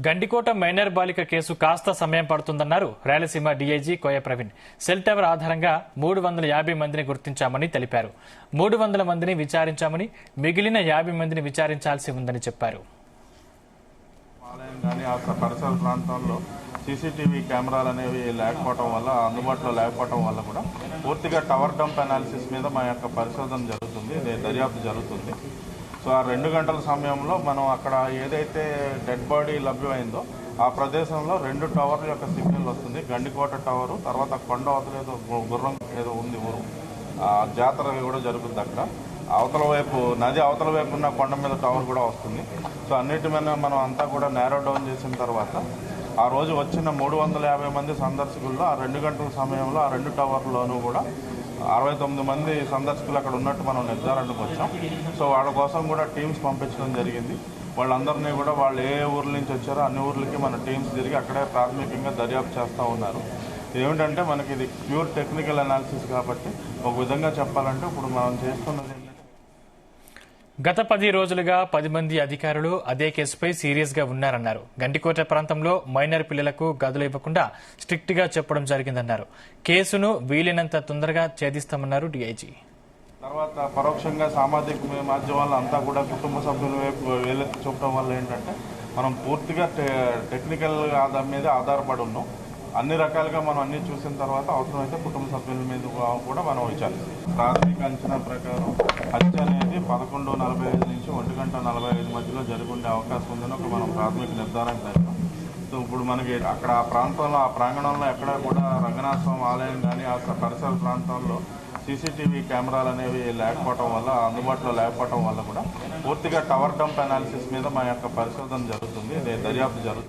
Gandikota minor బాలిక case కాస్త సమయం పడుతుందన్నారు రాయలసీమ డీఐజీ కోయ ప్రవీణ్. సెల్ టవర్ ఆధారంగా 350 మందిని గుర్తించామని తెలిపారు. 300 మందిని విచారించామని, మిగిలిన 50 మందిని విచారించాల్సి ఉందని చెప్పారు. పరిసర ప్రాంతాల్లో సీసీటీవీ కెమెరాలు అనేవి లేకపోవడం వల్ల, అందుబాటులో లేకపోవడం వల్ల కూడా పూర్తిగా టవర్ డంప్ అనాలిసిస్ మీద మా యొక్క పరిశోధన జరుగుతుంది, దర్యాప్తు జరుగుతుంది. సో ఆ 2 గంటల సమయంలో మనం అక్కడ ఏదైతే డెడ్ బాడీ లభ్యమైందో ఆ ప్రదేశంలో 2 టవర్ల యొక్క సిగ్నల్ వస్తుంది. గండికోట టవరు, తర్వాత కొండ అవతల ఏదో గుర్రం ఏదో ఉంది ఊరు, ఆ జాతర కూడా జరుగుతుంది అక్కడ. అవతల వైపు నది అవతల వైపు ఉన్న కొండ మీద టవర్ కూడా వస్తుంది. సో అన్నిటి మీద మనం అంతా కూడా నేరో డౌన్ చేసిన తర్వాత ఆ రోజు వచ్చిన 350 మంది సందర్శకుల్లో ఆ 2 గంటల సమయంలో ఆ 2 టవర్లోనూ కూడా 69 మంది సందర్శకులు అక్కడ ఉన్నట్టు మనం నిర్ధారణకు వచ్చాం. సో వాళ్ళ కోసం కూడా టీమ్స్ పంపించడం జరిగింది. వాళ్ళందరినీ కూడా వాళ్ళు ఏ ఊర్ల నుంచి వచ్చారో అన్ని ఊర్లకి మన టీమ్స్ తిరిగి అక్కడే ప్రాథమికంగా దర్యాప్తు చేస్తూ ఉన్నారు. ఏమిటంటే మనకి ఇది ప్యూర్ టెక్నికల్ అనాలిసిస్ కాబట్టి ఒక విధంగా చెప్పాలంటే ఇప్పుడు మనం చేస్తున్నది గత 10 రోజులుగా 10 మంది అధికారులు అదే కేసుపై సీరియస్ గా ఉన్నారన్నారు. గండికోట ప్రాంతంలో మైనర్ పిల్లలకు గదులు ఇవ్వకుండా స్ట్రిక్ట్ గా చెప్పడం జరిగిందన్నారు. కేసును వీలైనంత తొందరగా ఛేదిస్తామన్నారు డీఐజీ. తర్వాత పరోక్షంగా సామాజిక మాధ్యమాల్లో అంతా కూడా కుటుంబ సభ్యుల వైపు వేలెత్తి చూపడం వల్ల ఏంటంటే మనం పూర్తిగా టెక్నికల్ మీద ఆధారపడి ఉన్నాం. అన్ని రకాలుగా మనం అన్ని చూసిన తర్వాత అవసరమైతే కుటుంబ సభ్యుల మీద కూడా మనం విచారిస్తాం. ప్రాథమిక అంచనా ప్రకారం హత్య అనేది 11:45 నుంచి 1:45 మధ్యలో జరిగి ఉండే అవకాశం ఉందని ఒక మనం ప్రాథమిక నిర్ధారణ చేస్తాం. సో ఇప్పుడు మనకి అక్కడ ఆ ప్రాంతంలో, ఆ ప్రాంగణంలో ఎక్కడా కూడా రంగనాథ స్వామి ఆలయం కానీ ఆ పరిసర ప్రాంతాల్లో సీసీటీవీ కెమెరాలు అనేవి లేకపోవడం వల్ల, అందుబాటులో లేకపోవడం వల్ల కూడా పూర్తిగా టవర్ డంప్ అనాలిసిస్ మీద మా యొక్క పరిశోధన జరుగుతుంది, దర్యాప్తు జరుగుతుంది.